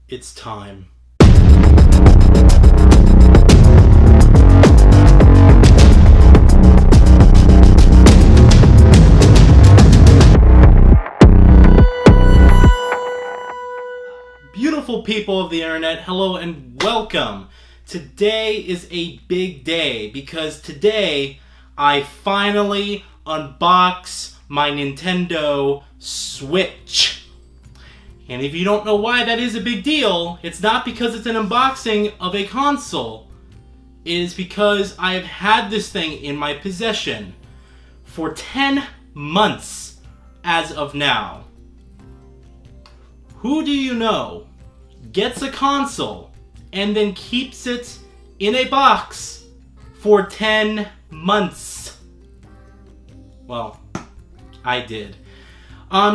It's time. Beautiful people of the internet, hello and welcome. Today is a big day because today I finally unbox my Nintendo Switch. And if you don't know why that is a big deal, it's not because it's an unboxing of a console. It is because I have had this thing in my possession for 10 months as of now. Who do you know gets a console and then keeps it in a box for 10 months? Well, I did.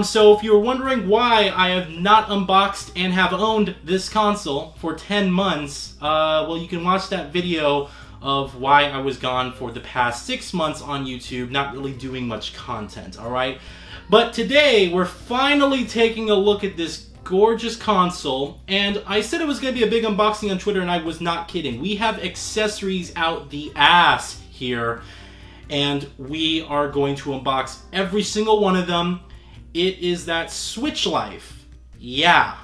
So if you were wondering why I have not unboxed and have owned this console for 10 months, well, you can watch that video of why I was gone for the past 6 months on YouTube, not really doing much content, alright? But today, we're finally taking a look at this gorgeous console, and I said it was going to be a big unboxing on Twitter, and I was not kidding. We have accessories out the ass here, and we are going to unbox every single one of them. It is that Switch life. Yeah.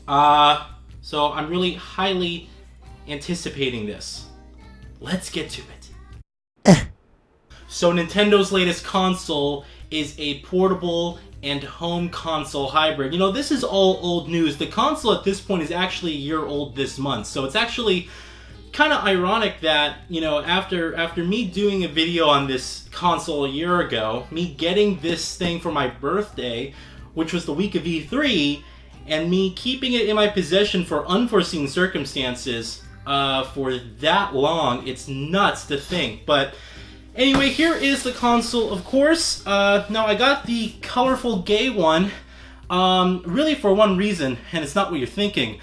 So I'm really highly anticipating this. Let's get to it. So Nintendo's latest console is a portable and home console hybrid. You know, this is all old news. The console at this point is actually a year old this month. So it's actually kind of ironic that, you know, after me doing a video on this console a year ago, me getting this thing for my birthday, which was the week of E3, and me keeping it in my possession for unforeseen circumstances for that long, it's nuts to think. But anyway, here is the console, of course. Now, I got the colorful gay one, really for one reason, and it's not what you're thinking.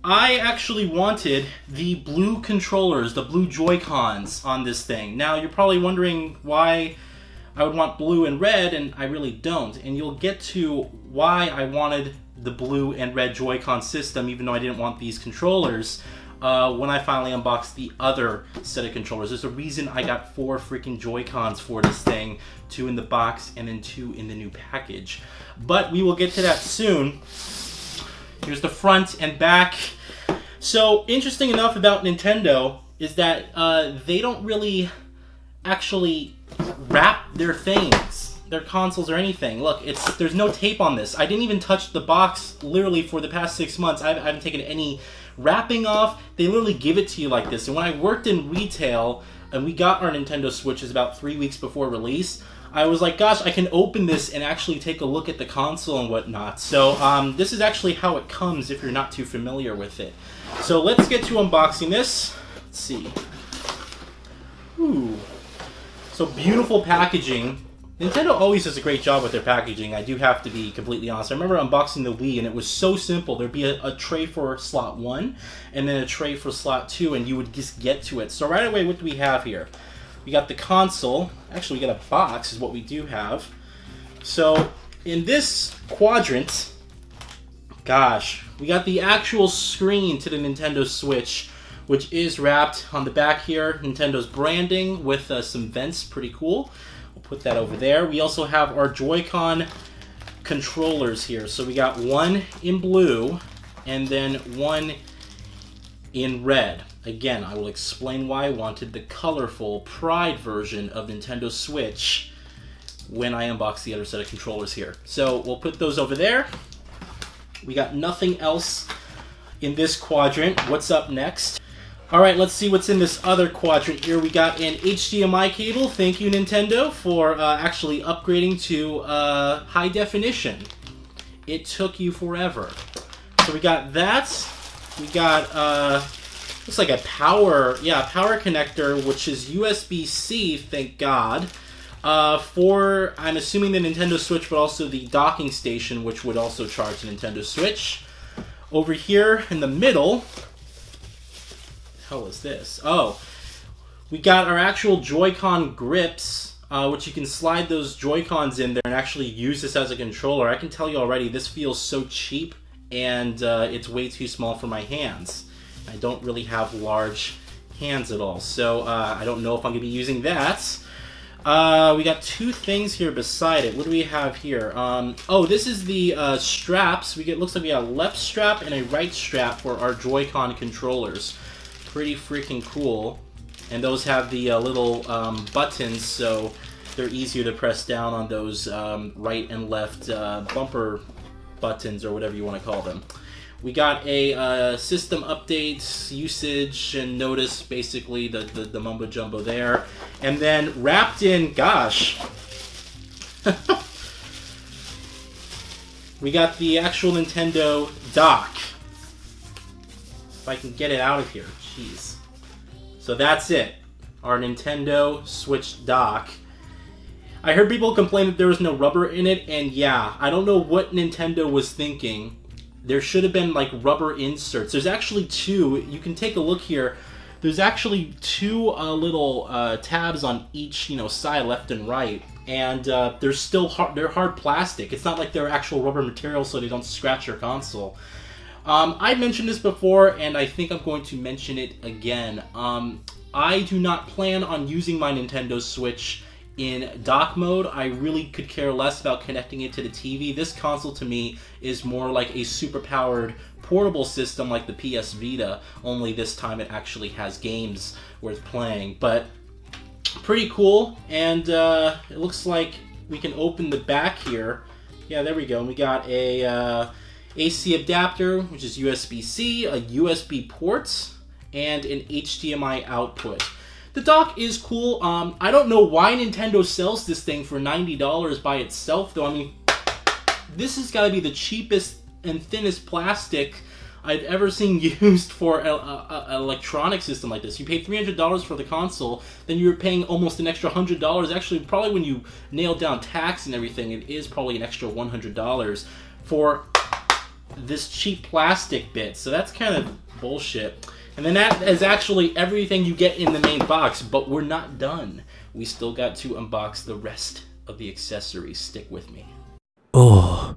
I actually wanted the blue controllers, the blue JoyCons on this thing. Now, you're probably wondering why I would want blue and red, and I really don't. And you'll get to why I wanted the blue and red JoyCon system, even though I didn't want these controllers, when I finally unboxed the other set of controllers. There's a reason I got 4 freaking JoyCons for this thing, 2 in the box and then 2 in the new package. But we will get to that soon. Here's the front and back. So, interesting enough about Nintendo is that they don't really actually wrap their things, their consoles or anything. Look, there's no tape on this. I didn't even touch the box literally for the past 6 months. I haven't taken any wrapping off. They literally give it to you like this. And when I worked in retail and we got our Nintendo Switches about 3 weeks before release, I was like, gosh, I can open this and actually take a look at the console and whatnot. So this is actually how it comes if you're not too familiar with it. So let's get to unboxing this. Let's see. Ooh. So beautiful packaging. Nintendo always does a great job with their packaging, I do have to be completely honest. I remember unboxing the Wii and it was so simple. There'd be a tray for slot 1 and then a tray for slot 2 and you would just get to it. So right away, what do we have here? We got the console. Actually, we got a box is what we do have. So in this quadrant, gosh, we got the actual screen to the Nintendo Switch, which is wrapped on the back here. Nintendo's branding with some vents, pretty cool. We'll put that over there. We also have our Joy-Con controllers here. So we got one in blue and then one in red. Again, I will explain why I wanted the colorful Pride version of Nintendo Switch when I unbox the other set of controllers here. So we'll put those over there. We got nothing else in this quadrant. What's up next? Alright, let's see what's in this other quadrant here. We got an HDMI cable. Thank you, Nintendo, for actually upgrading to high definition. It took you forever. So we got that. We got looks like a power connector, which is USB-C, thank God, for, I'm assuming, the Nintendo Switch, but also the docking station, which would also charge the Nintendo Switch. Over here in the middle, what the hell is this? Oh, we got our actual Joy-Con grips, which you can slide those Joy-Cons in there and actually use this as a controller. I can tell you already, this feels so cheap and it's way too small for my hands. I don't really have large hands at all, so I don't know if I'm going to be using that. We got two things here beside it. What do we have here? Oh, this is the straps. Looks like we got a left strap and a right strap for our Joy-Con controllers. Pretty freaking cool. And those have the little buttons, so they're easier to press down on those right and left bumper buttons, or whatever you want to call them. We got a system update, usage, and notice, basically the mumbo jumbo there. And then wrapped in, gosh, we got the actual Nintendo dock. If I can get it out of here, jeez. So that's it, our Nintendo Switch dock. I heard people complain that there was no rubber in it, and yeah, I don't know what Nintendo was thinking. There should have been like rubber inserts. There's actually two. You can take a look here. There's actually two little tabs on each, side, left and right, and they're still they're hard plastic. It's not like they're actual rubber material, so they don't scratch your console. I mentioned this before, and I think I'm going to mention it again. I do not plan on using my Nintendo Switch in dock mode. I really could care less about connecting it to the TV. This console to me is more like a super-powered portable system like the PS Vita, only this time it actually has games worth playing. But pretty cool, and it looks like we can open the back here. Yeah, there we go. And we got a AC adapter, which is USB-C, a USB port, and an HDMI output. The dock is cool. I don't know why Nintendo sells this thing for $90 by itself, though. I mean, this has got to be the cheapest and thinnest plastic I've ever seen used for an electronic system like this. You pay $300 for the console, then you're paying almost an extra $100. Actually, probably when you nail down tax and everything, it is probably an extra $100 for this cheap plastic bit. So that's kind of bullshit. And then that is actually everything you get in the main box, but we're not done. We still got to unbox the rest of the accessories. Stick with me. Oh.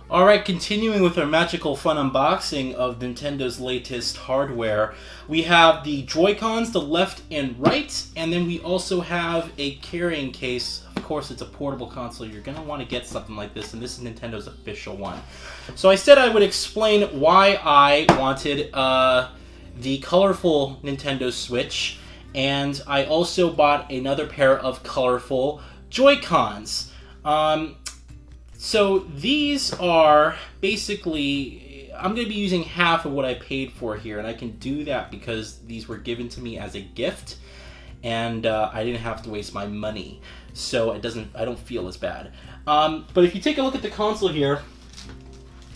Alright, continuing with our magical fun unboxing of Nintendo's latest hardware, we have the Joy-Cons, the left and right, and then we also have a carrying case. Of course, it's a portable console. You're going to want to get something like this, and this is Nintendo's official one. So I said I would explain why I wanted the colorful Nintendo Switch, and I also bought another pair of colorful Joy-Cons. So these are basically, I'm going to be using half of what I paid for here, and I can do that because these were given to me as a gift, and I didn't have to waste my money, so I don't feel as bad. But if you take a look at the console here,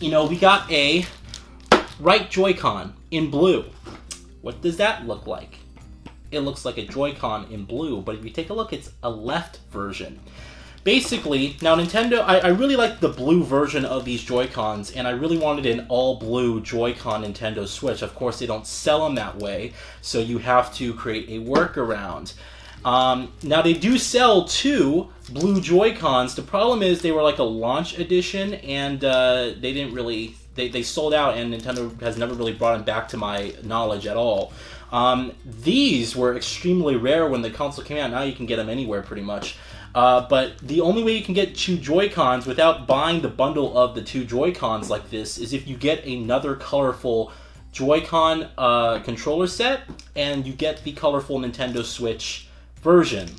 we got a right Joy-Con in blue. What does that look like? It looks like a Joy-Con in blue, but if you take a look, it's a left version. Basically, now Nintendo, I really like the blue version of these Joy-Cons, and I really wanted an all-blue Joy-Con Nintendo Switch. Of course, they don't sell them that way, so you have to create a workaround. Now, they do sell two blue Joy-Cons. The problem is they were like a launch edition, and they didn't really... They sold out, and Nintendo has never really brought them back to my knowledge at all. These were extremely rare when the console came out. Now you can get them anywhere, pretty much. But the only way you can get two Joy-Cons without buying the bundle of the two Joy-Cons like this is if you get another colorful Joy-Con controller set, and you get the colorful Nintendo Switch version.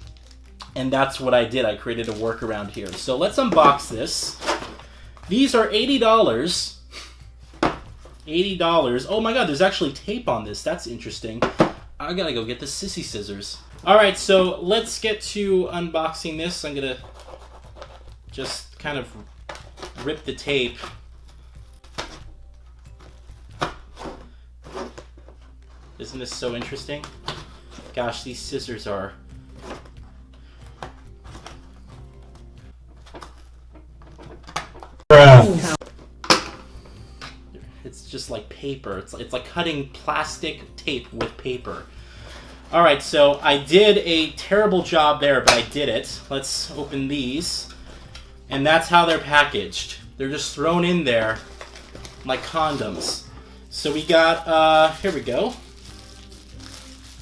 And that's what I did. I created a workaround here. So let's unbox this. These are $80. $80. Oh my god, there's actually tape on this. That's interesting. I gotta go get the sissy scissors. Alright, so let's get to unboxing this. I'm gonna just kind of rip the tape. Isn't this so interesting? Gosh, these scissors are... It's just like paper. It's like cutting plastic tape with paper. Alright, so I did a terrible job there, but I did it. Let's open these. And that's how they're packaged. They're just thrown in there my condoms. So we got, here we go.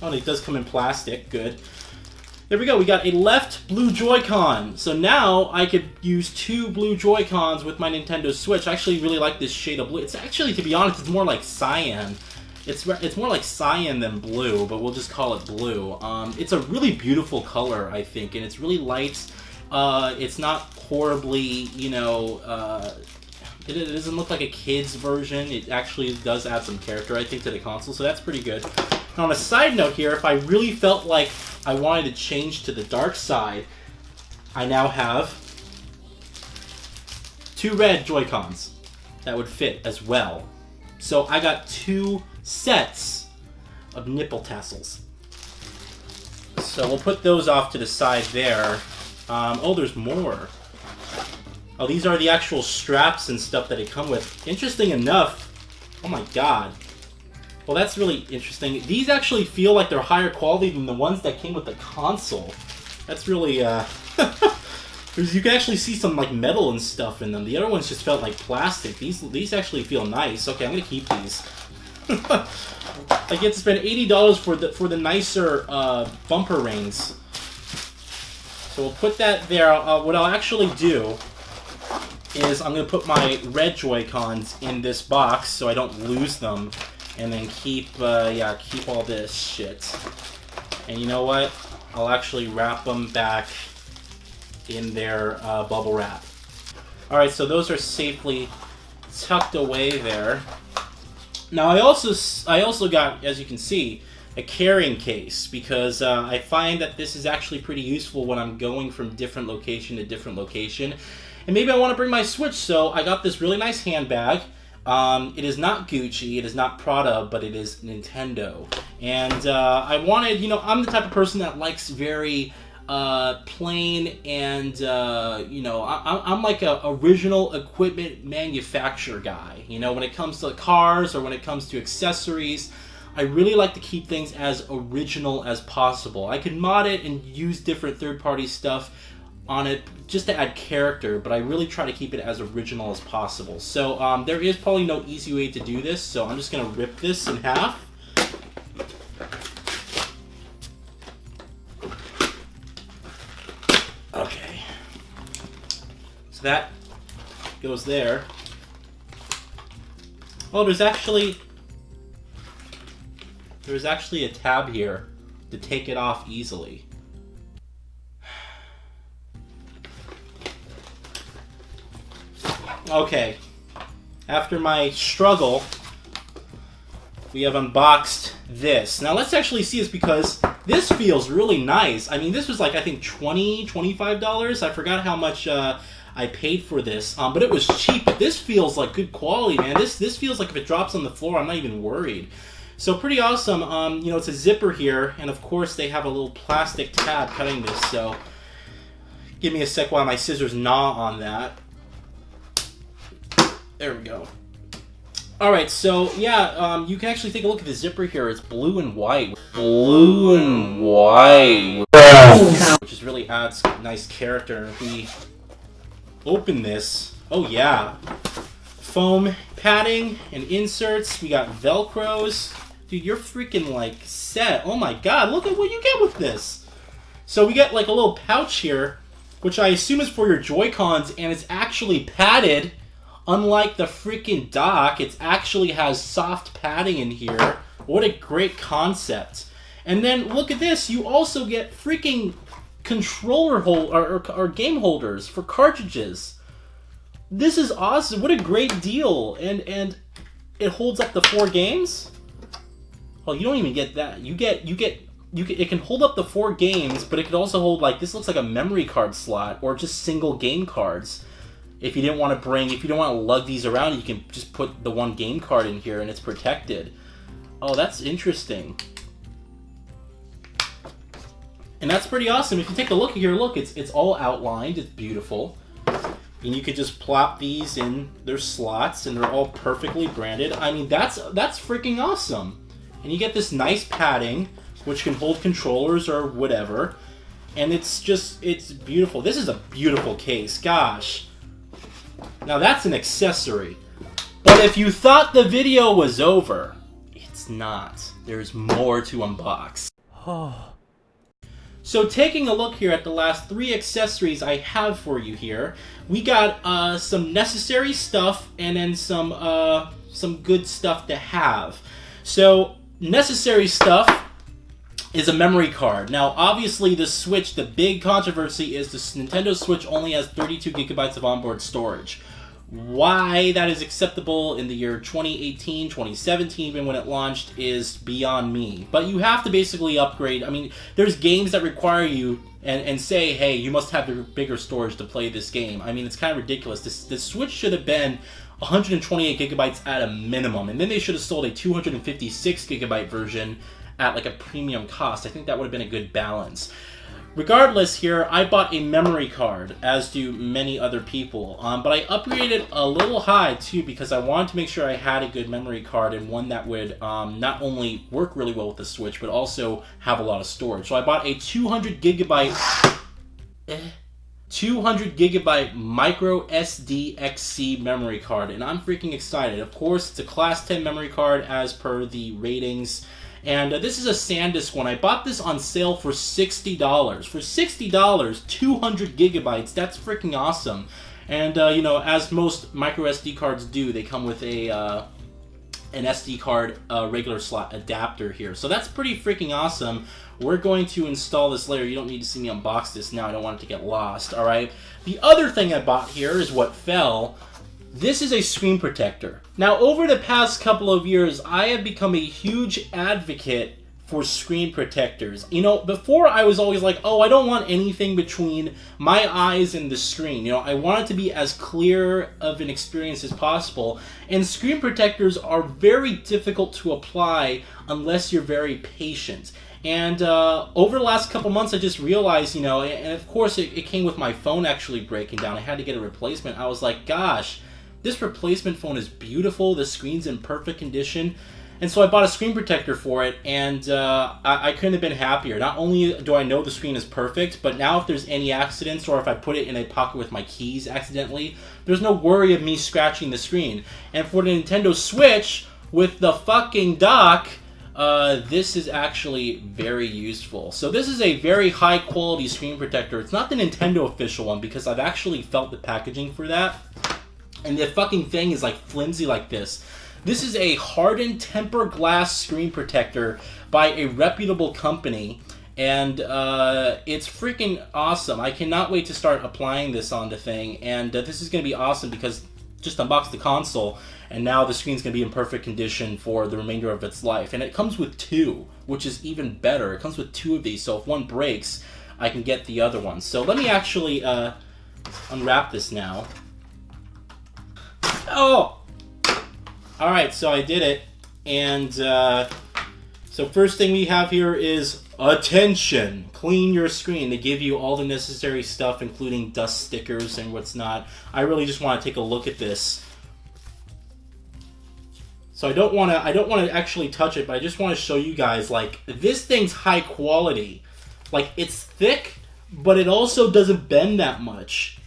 Oh, and it does come in plastic. Good. There we go. We got a left blue Joy-Con. So now I could use 2 blue Joy-Cons with my Nintendo Switch. I actually really like this shade of blue. It's actually, to be honest, it's more like cyan. It's more like cyan than blue, but we'll just call it blue. It's a really beautiful color, I think, and it's really light. It's not horribly, you know, it doesn't look like a kid's version. It actually does add some character, I think, to the console, so that's pretty good. And on a side note here, if I really felt like I wanted to change to the dark side, I now have 2 red Joy-Cons that would fit as well. So I got 2 sets of nipple tassels. So we'll put those off to the side there. Oh, there's more. Oh, these are the actual straps and stuff that they come with. Interesting enough. Oh my god. Well, that's really interesting. These actually feel like they're higher quality than the ones that came with the console. That's really, you can actually see some, like, metal and stuff in them. The other ones just felt like plastic. These actually feel nice. Okay, I'm gonna keep these. I get to spend $80 for the nicer, bumper rings. So we'll put that there. What I'll actually do is I'm going to put my red Joy-Cons in this box so I don't lose them, and then keep all this shit. And you know what? I'll actually wrap them back in their bubble wrap. Alright, so those are safely tucked away there. Now I also got, as you can see, a carrying case, because I find that this is actually pretty useful when I'm going from different location to different location. And maybe I want to bring my Switch, so I got this really nice handbag. It is not Gucci, it is not Prada, but it is Nintendo. And I wanted, you know, I'm the type of person that likes very plain and, you know, I'm like a original equipment manufacturer guy. You know, when it comes to cars or when it comes to accessories, I really like to keep things as original as possible. I can mod it and use different third-party stuff on it just to add character, but I really try to keep it as original as possible. So there is probably no easy way to do this, so I'm just going to rip this in half. Okay. So that goes there. Oh, there's actually a tab here to take it off easily. Okay, after my struggle, we have unboxed this. Now let's actually see this, because this feels really nice. I mean, this was like, I think $20, $25. I forgot how much I paid for this, but it was cheap. This feels like good quality, man. This feels like if it drops on the floor, I'm not even worried. So pretty awesome. You know, it's a zipper here, and of course they have a little plastic tab cutting this, so give me a sec while my scissors gnaw on that. There we go. Alright, so yeah, you can actually take a look at the zipper here. It's blue and white. Blue and white. Which just really adds nice character. If we open this, oh yeah. Foam padding and inserts. We got Velcros. Dude, you're freaking like set. Oh my god, look at what you get with this. So we get like a little pouch here, which I assume is for your Joy-Cons, and it's actually padded. Unlike the freaking dock, it actually has soft padding in here. What a great concept. And then look at this, you also get freaking controller or game holders for cartridges. This is awesome. What a great deal. And it holds up the 4 games? Oh, you don't even get that. It can hold up the 4 games, but it could also hold, like, this looks like a memory card slot or just single game cards. If you don't want to lug these around, you can just put the 1 game card in here and it's protected. Oh, that's interesting. And that's pretty awesome. If you take a look here, look, it's all outlined, it's beautiful. And you could just plop these in their slots and they're all perfectly branded. I mean, that's freaking awesome. And you get this nice padding, which can hold controllers or whatever. And it's beautiful. This is a beautiful case, gosh. Now that's an accessory. But if you thought the video was over, it's not. There's more to unbox. So taking a look here at the last 3 accessories I have for you here, we got some necessary stuff and then some good stuff to have. So necessary stuff is a memory card. Now obviously the Switch, the big controversy is the Nintendo Switch only has 32 gigabytes of onboard storage. Why that is acceptable in the year 2018, 2017, even when it launched, is beyond me. But you have to basically upgrade. I mean, there's games that require you and say, hey, you must have bigger storage to play this game. I mean, it's kind of ridiculous. The Switch should have been 128 gigabytes at a minimum, and then they should have sold a 256 gigabyte version at like a premium cost. I think that would have been a good balance. Regardless here, I bought a memory card, as do many other people, but I upgraded a little high too because I wanted to make sure I had a good memory card and one that would not only work really well with the Switch, but also have a lot of storage. So I bought a 200 gigabyte micro SD XC memory card, and I'm freaking excited. Of course, it's a Class 10 memory card as per the ratings. And this is a SanDisk one. I bought this on sale for $60. For $60, 200 gigabytes. That's freaking awesome. And, you know, as most micro SD cards do, they come with a an SD card regular slot adapter here. So that's pretty freaking awesome. We're going to install this later. You don't need to see me unbox this now. I don't want it to get lost, all right? The other thing I bought here is what fell. This is a screen protector. Now, over the past couple of years, I have become a huge advocate for screen protectors. You know, before I was always like, oh, I don't want anything between my eyes and the screen. You know, I want it to be as clear of an experience as possible. And screen protectors are very difficult to apply unless you're very patient. And over the last couple months, I just realized, you know, and of course it came with my phone actually breaking down. I had to get a replacement. I was like, gosh, this replacement phone is beautiful. The screen's in perfect condition. And so I bought a screen protector for it, and I couldn't have been happier. Not only do I know the screen is perfect, but now if there's any accidents or if I put it in a pocket with my keys accidentally, there's no worry of me scratching the screen. And for the Nintendo Switch, with the fucking dock, this is actually very useful. So this is a very high quality screen protector. It's not the Nintendo official one because I've actually felt the packaging for that. And the fucking thing is like flimsy like this. This is a hardened tempered glass screen protector by a reputable company. And it's freaking awesome. I cannot wait to start applying this on the thing. And this is going to be awesome because just unboxed the console and now the screen's going to be in perfect condition for the remainder of its life. And it comes with 2, which is even better. It comes with 2 of these, so if one breaks, I can get the other one. So let me actually unwrap this now. Oh! Alright, so I did it. And so first thing we have here is attention! Clean your screen. They give you all the necessary stuff, including dust stickers and what's not. I really just want to take a look at this. So I don't want to actually touch it, but I just want to show you guys, like, this thing's high quality. Like, it's thick, but it also doesn't bend that much.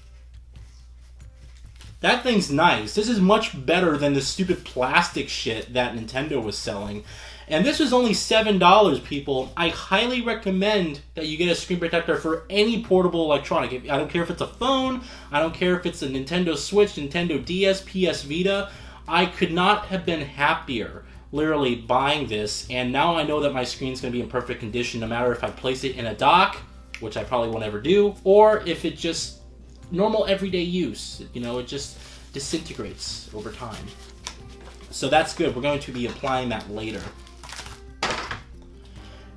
That thing's nice. This is much better than the stupid plastic shit that Nintendo was selling. And this was only $7, people. I highly recommend that you get a screen protector for any portable electronic. I don't care if it's a phone. I don't care if it's a Nintendo Switch, Nintendo DS, PS Vita. I could not have been happier, literally, buying this. And now I know that my screen's going to be in perfect condition no matter if I place it in a dock, which I probably won't ever do, or if it just normal everyday use. You know, it just disintegrates over time. So that's good. We're going to be applying that later.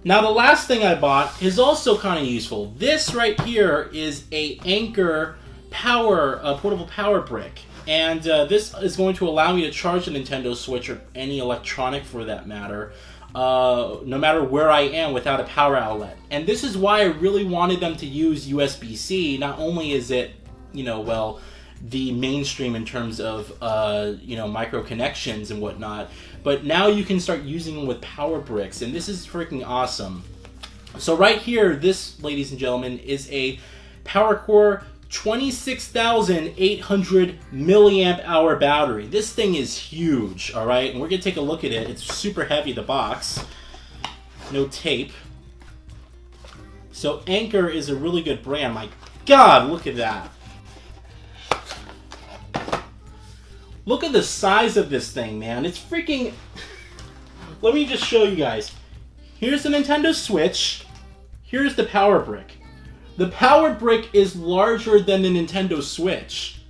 Now the last thing I bought is also kind of useful. This right here is a Anker portable power brick. And this is going to allow me to charge the Nintendo Switch or any electronic for that matter, no matter where I am without a power outlet. And this is why I really wanted them to use USB-C. Not only is it, you know, well, the mainstream in terms of, you know, micro connections and whatnot, but now you can start using them with power bricks, and this is freaking awesome. So right here, this, ladies and gentlemen, is a PowerCore 26,800 milliamp hour battery. This thing is huge, all right? And we're gonna take a look at it. It's super heavy, the box. No tape. So Anker is a really good brand. My God, look at that. Look at the size of this thing, man. It's freaking... Let me just show you guys. Here's the Nintendo Switch. Here's the power brick. The power brick is larger than the Nintendo Switch.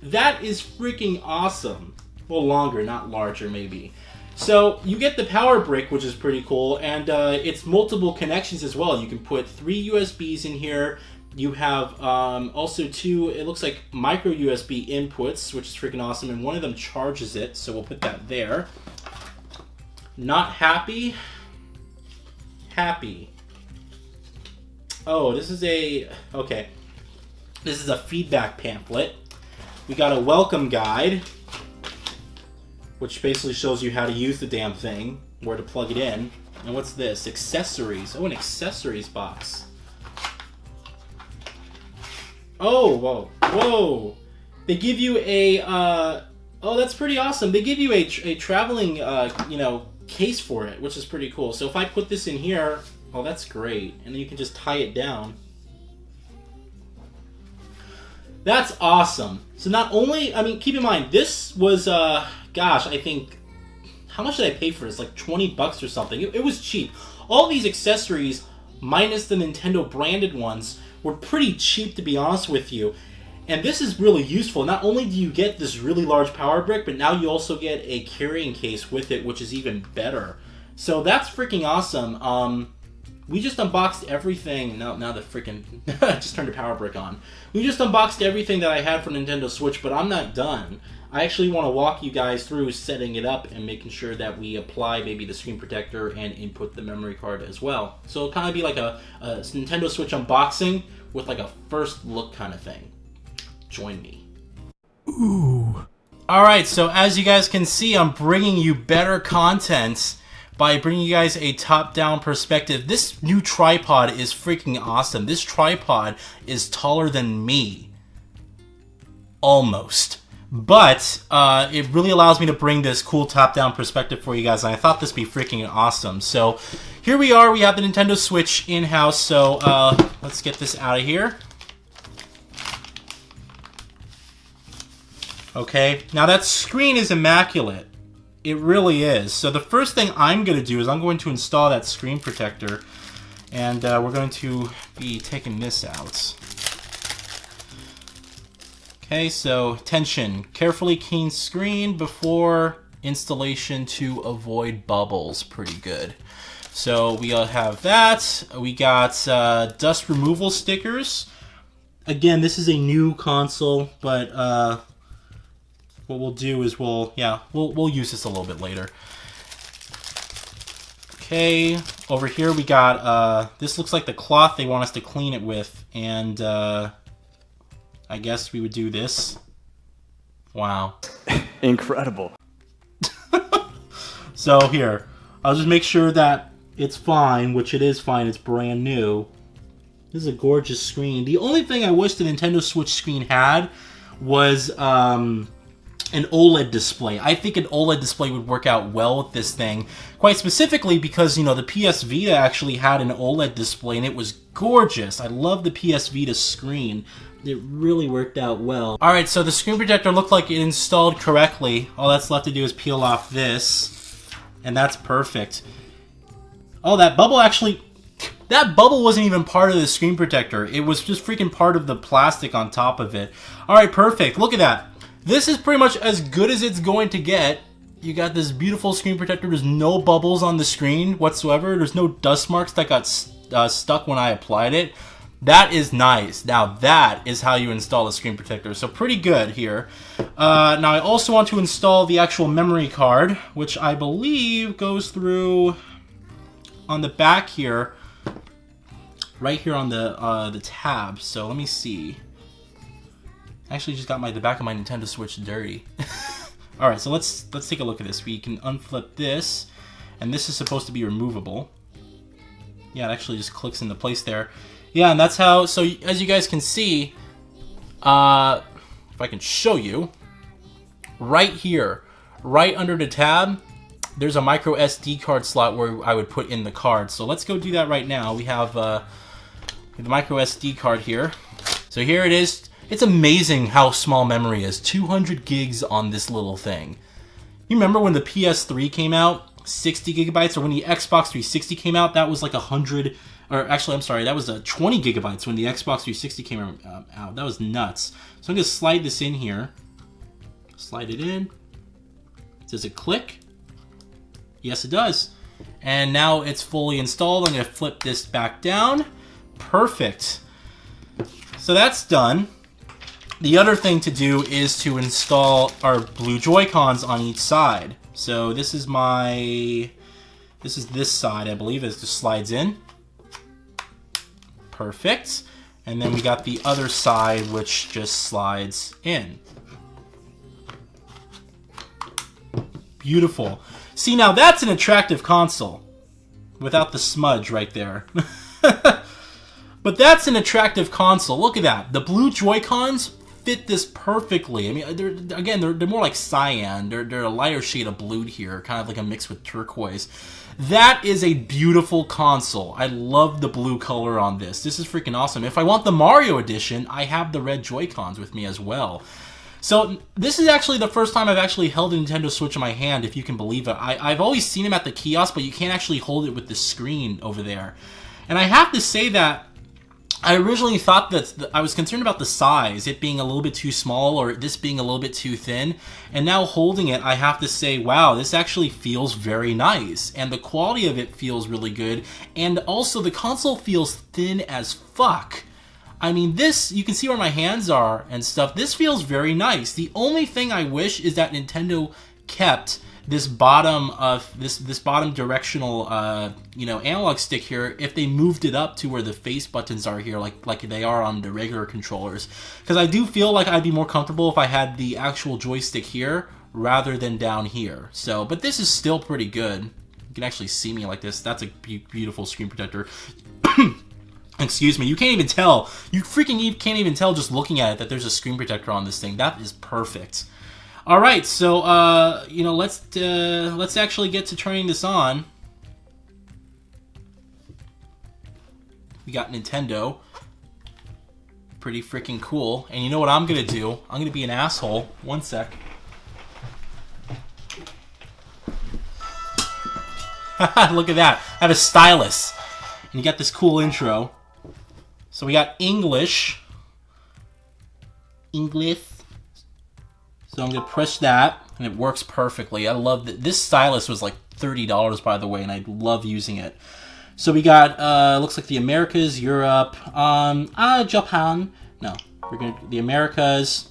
That is freaking awesome. Well, longer, not larger, maybe. So, you get the power brick, which is pretty cool, and it's multiple connections as well. You can put 3 USBs in here. You have also 2, it looks like micro USB inputs, which is freaking awesome, and one of them charges it, so we'll put that there. Not happy. Happy. Oh, this is okay. This is a feedback pamphlet. We got a welcome guide, which basically shows you how to use the damn thing, where to plug it in. And what's this? Accessories. Oh, an accessories box. Oh, whoa, whoa. They give you a, oh, that's pretty awesome. They give you a traveling, case for it, which is pretty cool. So if I put this in here, oh, that's great. And then you can just tie it down. That's awesome. So not only, I mean, keep in mind, this was, gosh, I think, how much did I pay for this? Like 20 bucks or something. It was cheap. All these accessories, minus the Nintendo branded ones, were pretty cheap, to be honest with you. And this is really useful. Not only do you get this really large power brick, but now you also get a carrying case with it, which is even better. So that's freaking awesome. We just unboxed everything. Now the freaking... I just turned the power brick on. We just unboxed everything that I had for Nintendo Switch, but I'm not done. I actually want to walk you guys through setting it up and making sure that we apply maybe the screen protector and input the memory card as well. So it'll kind of be like a Nintendo Switch unboxing with like a first look kind of thing. Join me. Ooh. Alright, so as you guys can see, I'm bringing you better content by bringing you guys a top-down perspective. This new tripod is freaking awesome. This tripod is taller than me. Almost. But it really allows me to bring this cool top-down perspective for you guys, and I thought this would be freaking awesome. So here we are. We have the Nintendo Switch in-house, so let's get this out of here. Okay, now that screen is immaculate. It really is. So the first thing I'm going to do is I'm going to install that screen protector, and we're going to be taking this out. Okay, so attention, carefully clean screen before installation to avoid bubbles. Pretty good. So we have that. We got dust removal stickers. Again, this is a new console, but what we'll do is we'll use this a little bit later. Okay, over here we got this looks like the cloth they want us to clean it with, and I guess we would do this. Wow. Incredible. So here, I'll just make sure that it's fine, which it is fine, it's brand new. This is a gorgeous screen. The only thing I wish the Nintendo Switch screen had was an OLED display. I think an OLED display would work out well with this thing. Quite specifically because, you know, the PS Vita actually had an OLED display and it was gorgeous. I love the PS Vita screen. It really worked out well. Alright, so the screen protector looked like it installed correctly. All that's left to do is peel off this. And that's perfect. Oh, that bubble actually... That bubble wasn't even part of the screen protector. It was just freaking part of the plastic on top of it. Alright, perfect. Look at that. This is pretty much as good as it's going to get. You got this beautiful screen protector. There's no bubbles on the screen whatsoever. There's no dust marks that got stuck when I applied it. That is nice. Now that is how you install a screen protector. So pretty good here. Now I also want to install the actual memory card, which I believe goes through on the back here. Right here on the tab. So let me see. I actually just got the back of my Nintendo Switch dirty. Alright, so let's take a look at this. We can unflip this, and this is supposed to be removable. Yeah, it actually just clicks into place there. Yeah, and that's how, so as you guys can see, if I can show you, right here, right under the tab, there's a micro SD card slot where I would put in the card. So let's go do that right now. We have the micro SD card here. So here it is. It's amazing how small memory is. 200 gigs on this little thing. You remember when the PS3 came out? 60 gigabytes, or when the Xbox 360 came out, that was like 100, or actually, I'm sorry, that was 20 gigabytes when the Xbox 360 came out. That was nuts. So I'm going to slide this in here. Slide it in. Does it click? Yes, it does. And now it's fully installed. I'm going to flip this back down. Perfect. So that's done. The other thing to do is to install our blue JoyCons on each side. So this is this side, I believe. It just slides in. Perfect. And then we got the other side, which just slides in. Beautiful. See, now that's an attractive console. Without the smudge right there. But that's an attractive console. Look at that. The blue JoyCons fit this perfectly. I mean, they're more like cyan. They're a lighter shade of blue here, kind of like a mix with turquoise. That is a beautiful console. I love the blue color on this. This is freaking awesome. If I want the Mario edition, I have the red JoyCons with me as well. So this is actually the first time I've actually held a Nintendo Switch in my hand, if you can believe it. I've always seen them at the kiosk, but you can't actually hold it with the screen over there. And I have to say that I originally thought that I was concerned about the size, it being a little bit too small or this being a little bit too thin. And now holding it, I have to say, wow, this actually feels very nice. And the quality of it feels really good. And also the console feels thin as fuck. I mean, this, you can see where my hands are and stuff. This feels very nice. The only thing I wish is that Nintendo kept this bottom of this bottom directional analog stick here, if they moved it up to where the face buttons are here, like they are on the regular controllers, because I do feel like I'd be more comfortable if I had the actual joystick here rather than down here. So, but this is still pretty good. You can actually see me like this. That's a beautiful screen protector. Excuse me. You can't even tell. You freaking can't even tell just looking at it that there's a screen protector on this thing. That is perfect. All right, so let's actually get to turning this on. We got Nintendo. Pretty freaking cool. And you know what I'm gonna do? I'm gonna be an asshole. One sec. Look at that. I have a stylus. And you got this cool intro. So we got English. So I'm going to press that, and it works perfectly. I love that. This stylus was like $30, by the way, and I love using it. So we got, looks like the Americas, Europe, Japan. No, we're going to, the Americas.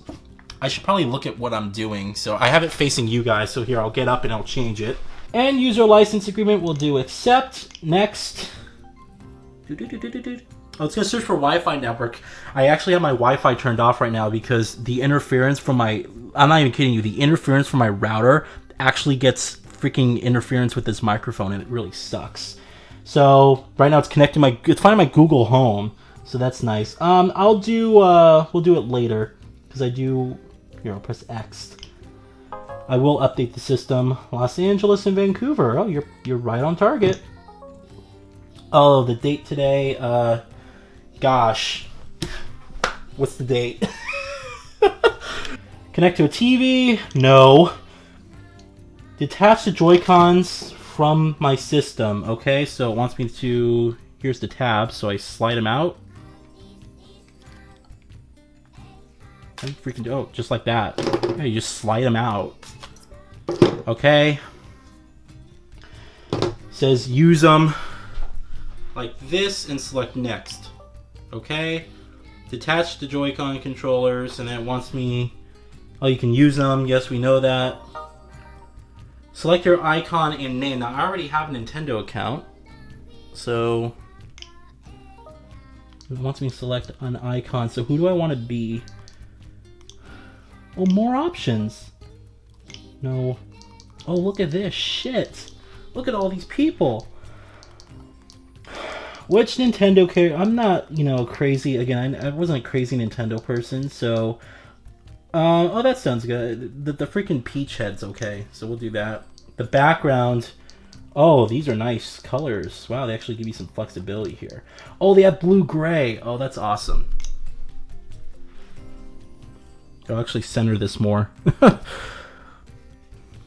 I should probably look at what I'm doing. So I have it facing you guys, so here, I'll get up and I'll change it. End user license agreement, we'll do accept, next. Oh, it's going to search for Wi-Fi network. I actually have my Wi-Fi turned off right now because the interference from my... I'm not even kidding you. The interference from my router actually gets freaking interference with this microphone, and it really sucks. So right now it's connecting my... It's finding my Google Home, so that's nice. I'll do... we'll do it later because I do... Here, I'll press X. I will update the system. Los Angeles and Vancouver. Oh, you're right on target. Oh, the date today... Gosh, what's the date? Connect to a TV? No. Detach the JoyCons from my system. Okay, so it wants me to... Here's the tab, so I slide them out. How do you freaking do? Oh, just like that. Yeah, you just slide them out. Okay. It says use them like this and select next. Okay, detach the Joy-Con controllers, and then it wants me, oh, you can use them, yes, we know that. Select your icon and name. Now, I already have a Nintendo account, so it wants me to select an icon, so who do I want to be? Oh, more options. No. Oh, look at this, shit. Look at all these people. Which Nintendo character? I'm not, you know, crazy. Again, I wasn't a crazy Nintendo person, so... oh, that sounds good. The freaking Peach head's okay, so we'll do that. The background... Oh, these are nice colors. Wow, they actually give you some flexibility here. Oh, they have blue-gray. Oh, that's awesome. I'll actually center this more.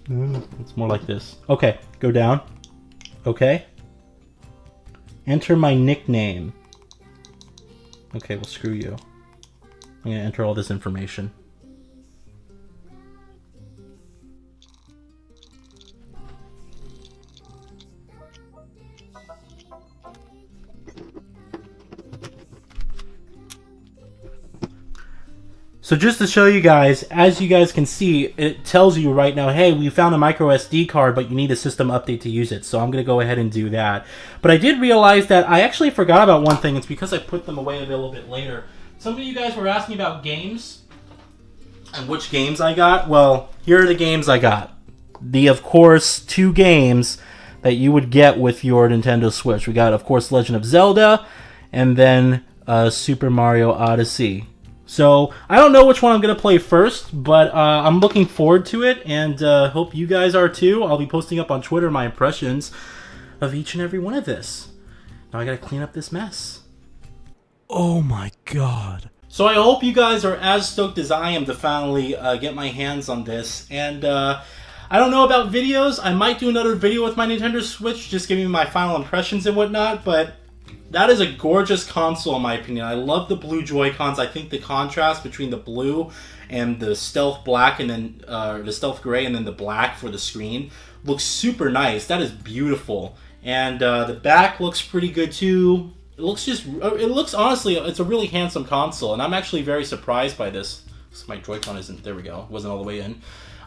It's more like this. Okay, go down. Okay. Enter my nickname. Okay, well, screw you. I'm gonna enter all this information. So just to show you guys, as you guys can see, it tells you right now, hey, we found a micro SD card, but you need a system update to use it. So I'm going to go ahead and do that. But I did realize that I actually forgot about one thing. It's because I put them away a little bit later. Some of you guys were asking about games and which games I got. Well, here are the games I got. The, of course, 2 games that you would get with your Nintendo Switch. We got, of course, Legend of Zelda and then Super Mario Odyssey. So, I don't know which one I'm going to play first, but I'm looking forward to it, and hope you guys are too. I'll be posting up on Twitter my impressions of each and every one of this. Now I got to clean up this mess. Oh my god. So I hope you guys are as stoked as I am to finally get my hands on this, and I don't know about videos. I might do another video with my Nintendo Switch, just giving my final impressions and whatnot, but... That is a gorgeous console, in my opinion. I love the blue JoyCons. I think the contrast between the blue and the stealth black, and then the stealth gray, and then the black for the screen looks super nice. That is beautiful, and the back looks pretty good too. It looks honestly, it's a really handsome console, and I'm actually very surprised by this. My Joy-Con isn't. There we go. Wasn't all the way in.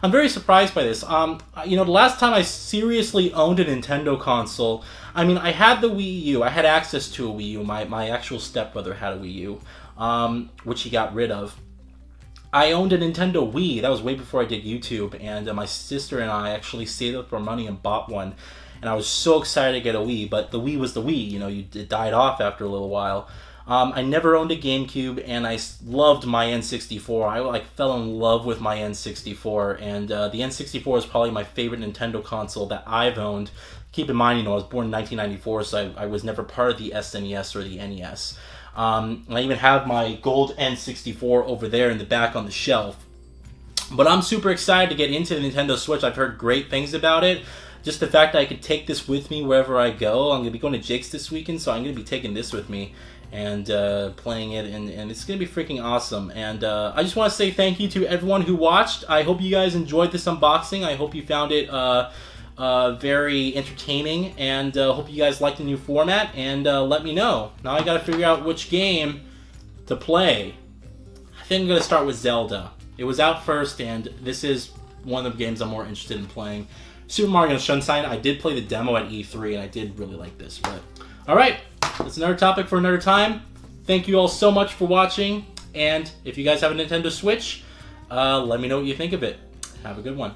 I'm very surprised by this. You know, the last time I seriously owned a Nintendo console, I mean, I had the Wii U. I had access to a Wii U. My actual stepbrother had a Wii U, which he got rid of. I owned a Nintendo Wii. That was way before I did YouTube, and my sister and I actually saved up our money and bought one. And I was so excited to get a Wii, but the Wii was the Wii. You know, it died off after a little while. I never owned a GameCube, and I loved my N64. I fell in love with my N64, and the N64 is probably my favorite Nintendo console that I've owned. Keep in mind, you know, I was born in 1994, so I was never part of the SNES or the NES. I even have my gold N64 over there in the back on the shelf. But I'm super excited to get into the Nintendo Switch. I've heard great things about it. Just the fact that I could take this with me wherever I go. I'm going to be going to Jake's this weekend, so I'm going to be taking this with me and playing it, and it's going to be freaking awesome. And I just want to say thank you to everyone who watched. I hope you guys enjoyed this unboxing. I hope you found it very entertaining, and hope you guys liked the new format, and let me know. Now I got to figure out which game to play. I think I'm going to start with Zelda. It was out first, and this is one of the games I'm more interested in playing. Super Mario Sunshine, I did play the demo at E3, and I did really like this. But alright, that's another topic for another time. Thank you all so much for watching, and if you guys have a Nintendo Switch, let me know what you think of it. Have a good one.